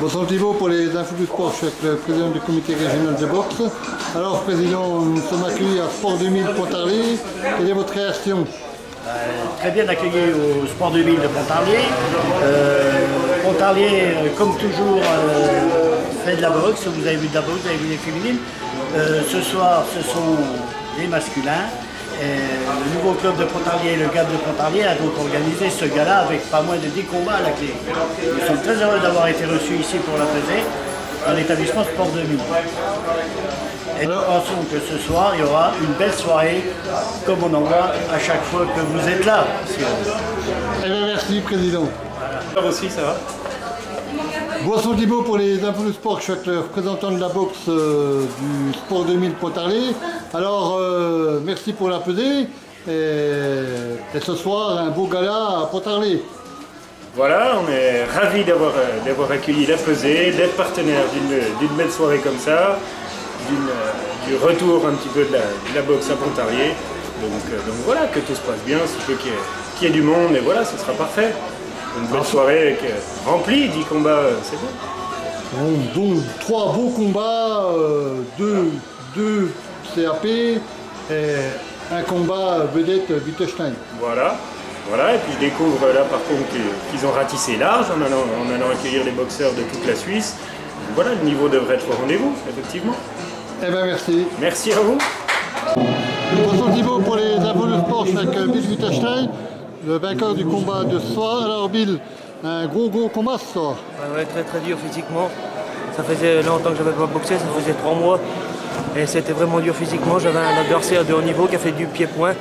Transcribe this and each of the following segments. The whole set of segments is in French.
Bonsoir Thibaut pour les infos du sport, je suis avec le président du comité régional de boxe. Alors président, nous sommes accueillis à Sport 2000 Pontarlier. Quelle est votre réaction? Très bien accueilli au Sport 2000 de Pontarlier. Pontarlier, comme toujours, fait de la boxe. Vous avez vu de la boxe, vous avez vu les féminines. Ce soir, ce sont les masculins. Le nouveau club de Pontarlier, le GAP de Pontarlier, a donc organisé ce gala avec pas moins de 10 combats à la clé. Nous sommes très heureux d'avoir été reçus ici pour la peser dans l'établissement Sport 2000. Et nous pensons que ce soir, il y aura une belle soirée, comme on en voit à chaque fois que vous êtes là. Eh bien, merci président. Voilà. Aussi, ça va. Bonsoir Thibaut pour les infos du sport, je suis avec le représentant de la boxe du Sport 2000 Pontarlier. Alors, merci pour la pesée et ce soir, un beau gala à Pontarlier. Voilà, on est ravis d'avoir accueilli la pesée, d'être partenaire d'une belle soirée comme ça, du retour un petit peu de la boxe à Pontarlier. Donc voilà, que tout se passe bien, qu'il y ait du monde, et voilà, ce sera parfait. Une belle soirée remplie, 10 combats, c'est bon. Donc 3 beaux combats, 2 CAP et un combat vedette Wittgenstein. Voilà, et puis je découvre là par contre qu'ils ont ratissé large en allant accueillir les boxeurs de toute la Suisse. Donc voilà, le niveau devrait être au rendez-vous, effectivement. Eh bien merci. Merci à vous. Bonsoir Thibaut pour les infos du sport, je suis avec Bill Wittgenstein, le vainqueur du combat de ce soir. Alors Bill, un gros combat ce soir. Ouais, très dur physiquement. Ça faisait longtemps que j'avais pas boxé, ça faisait 3 mois. Et c'était vraiment dur physiquement. J'avais un adversaire de haut niveau qui a fait du pied-point.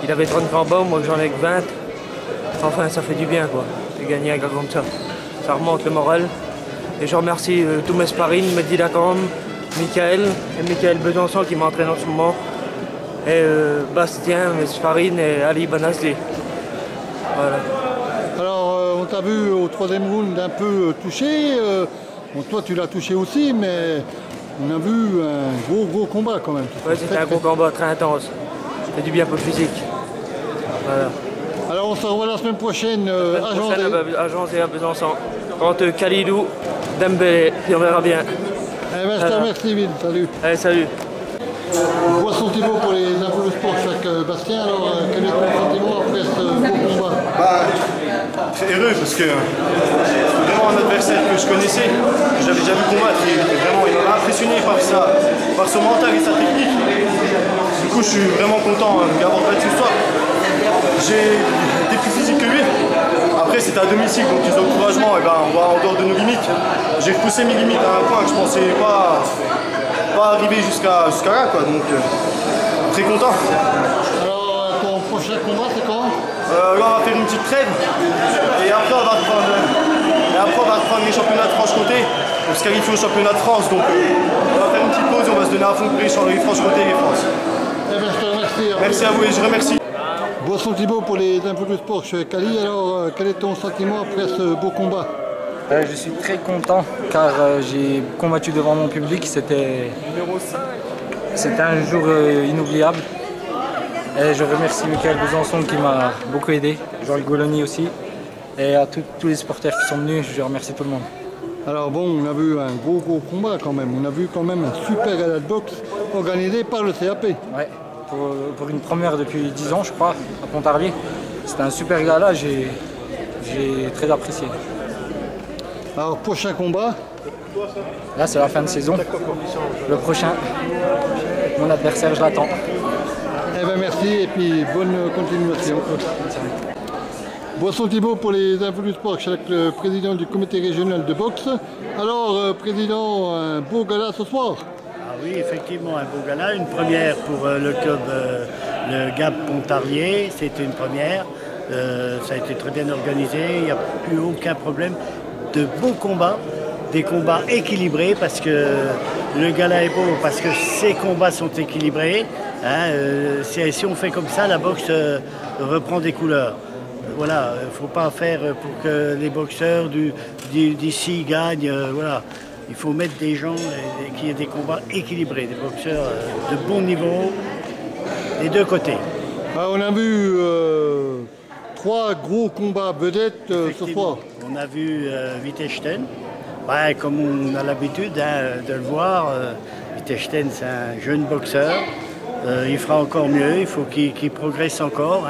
Il avait 30 combats, moi j'en ai que 20. Enfin, ça fait du bien quoi, de gagner un gars comme ça. Ça remonte le moral. Et je remercie tous mes sparring, Mehdi Lacombe, Michael Besançon qui m'entraîne en ce moment. Et Bastien, mes sparring et Ali Banasli. Voilà. Alors on t'a vu au 3e round un peu touché. Bon, toi tu l'as touché aussi, mais on a vu un gros combat quand même. Ouais, c'était un gros combat très intense. C'était du bien pour le physique. Voilà. Alors on se revoit la semaine prochaine à Janzé. À Janzé, à Besançon. Contre Khalidou, Dembélé, puis on verra bien. Eh ben, je te remercie, Bill. Salut. Allez, salut. Poisson Thibaut pour les infos du sport, je suis avec Bastien. Alors, quel est ton sentiment après ce beau combat? Très heureux parce que c'est vraiment un adversaire que je connaissais, que j'avais déjà vu combattre. Il m'a impressionné par son mental et sa technique. Du coup, je suis vraiment content d'avoir battu ce soir. J'ai été plus physique que lui. Après, c'était à domicile, donc les encouragements, on va en dehors de nos limites. J'ai repoussé mes limites à un point que je pensais pas arriver jusqu'à là, quoi. Donc très content. Alors, ton prochain combat, c'est quand? Là, on va faire une petite trêve et après on va reprendre les championnats de Franche-Comté pour se qualifier au championnat de France. Donc on va faire une petite pause et on va se donner à fond pour les Franche-Comté et les France. Eh bien, je te remercie. Merci à vous et je remercie. Boisson Thibaut pour les infos du sport, je suis avec Ali. Alors, quel est ton sentiment après ce beau combat? Je suis très content car j'ai combattu devant mon public. C'était un jour inoubliable. Et je remercie Michael Besançon qui m'a beaucoup aidé, Jean-Luc Goloni aussi, et à tous les supporters qui sont venus, je remercie tout le monde. Alors bon, on a vu un gros combat quand même, on a vu quand même un super gala de boxe organisé par le CAP. Ouais, pour une première depuis 10 ans je crois, à Pontarlier. C'était un super gala, j'ai très apprécié. Alors prochain combat? Là c'est la fin de saison, le prochain, mon adversaire je l'attends. Eh bien merci et puis bonne continuation. Boisson Thibaut pour les infos du sport, je suis avec le président du comité régional de boxe. Alors président, un beau gala ce soir? Ah oui, effectivement, un beau gala, une première pour le club, le GAP Pontarlier, c'était une première. Ça a été très bien organisé, il n'y a eu aucun problème. De beaux combats, des combats équilibrés parce que le gala est beau, parce que ces combats sont équilibrés. Hein, si on fait comme ça, la boxe reprend des couleurs. Voilà, il ne faut pas faire pour que les boxeurs d'ici gagnent. Voilà. Il faut mettre des gens qui aient des combats équilibrés, des boxeurs de bon niveau des deux côtés. On a vu 3 gros combats vedettes ce soir. On a vu Wittgenstein, Ouais, comme on a l'habitude de le voir, Wittgenstein c'est un jeune boxeur. Il fera encore mieux, il faut qu'il progresse encore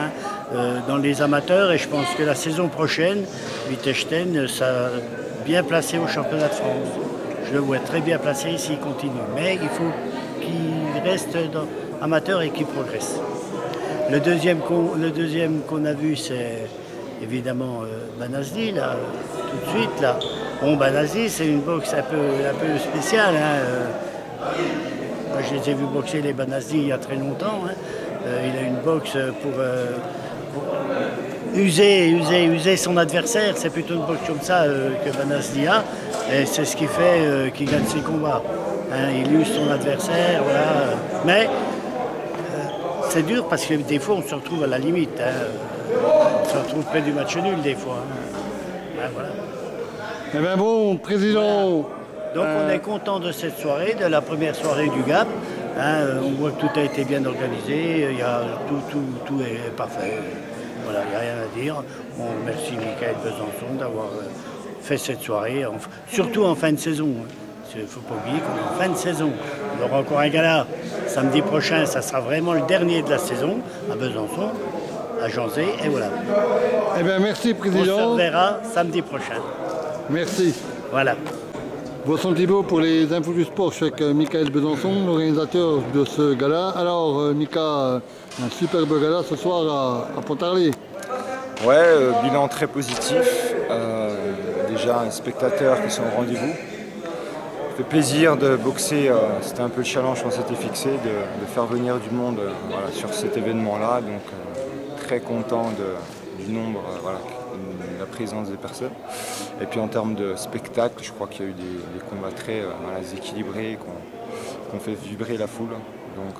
dans les amateurs et je pense que la saison prochaine, Wittgenstein sera bien placé au championnat de France. Je le vois très bien placé s'il continue, mais il faut qu'il reste amateur et qu'il progresse. Le deuxième qu'on a vu, c'est évidemment Banasdi, là, tout de suite. Là. Bon, Banasdi, c'est une boxe un peu spéciale. Moi, je les ai vus boxer les Banasdi il y a très longtemps. Il a une boxe pour user son adversaire. C'est plutôt une boxe comme ça que Banasdi a. Et c'est ce qui fait qu'il gagne ses combats. Il use son adversaire, voilà. Mais c'est dur parce que des fois, on se retrouve à la limite. On se retrouve près du match nul, des fois. Voilà. Eh bien bon, Président... Donc on est content de cette soirée, de la première soirée du GAP. On voit que tout a été bien organisé, tout est parfait. Voilà, il n'y a rien à dire. On remercie Michael Besançon d'avoir fait cette soirée, surtout en fin de saison. Il ne faut pas oublier qu'on est en fin de saison. On aura encore un gala samedi prochain, ça sera vraiment le dernier de la saison à Besançon, à Janzé, et voilà. Eh bien merci Président. On se reverra samedi prochain. Merci. Voilà. Boisson Thibault pour les infos du sport, je suis avec Michael Besançon, l'organisateur de ce gala. Alors Mika, un superbe gala ce soir à Pontarlier. Ouais, bilan très positif. Déjà, spectateurs qui sont au rendez-vous. Ça fait plaisir de boxer, c'était un peu le challenge qu'on s'était fixé, de faire venir du monde voilà, sur cet événement-là. Donc très content du nombre, voilà, de la présence des personnes. Et puis en termes de spectacle, je crois qu'il y a eu des combats très voilà, équilibrés, qui ont fait vibrer la foule. Donc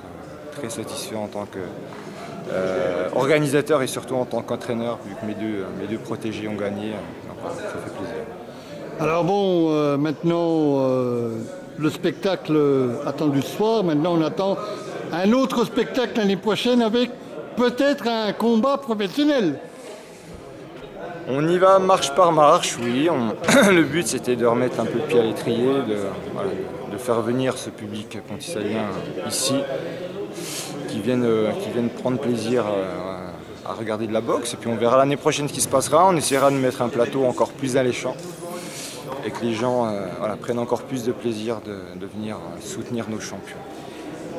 très satisfait en tant qu'organisateur et surtout en tant qu'entraîneur, vu que mes deux protégés ont gagné. Donc voilà, ça fait plaisir. Alors bon, maintenant le spectacle attendu ce soir, maintenant on attend un autre spectacle l'année prochaine avec peut-être un combat professionnel. On y va marche par marche, oui. Le but c'était de remettre un peu le pied à l'étrier, de faire venir ce public pontisalien ici, qui viennent prendre plaisir à regarder de la boxe. Et puis on verra l'année prochaine ce qui se passera. On essaiera de mettre un plateau encore plus alléchant et que les gens voilà, prennent encore plus de plaisir de venir soutenir nos champions.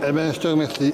Eh bien, je te remercie.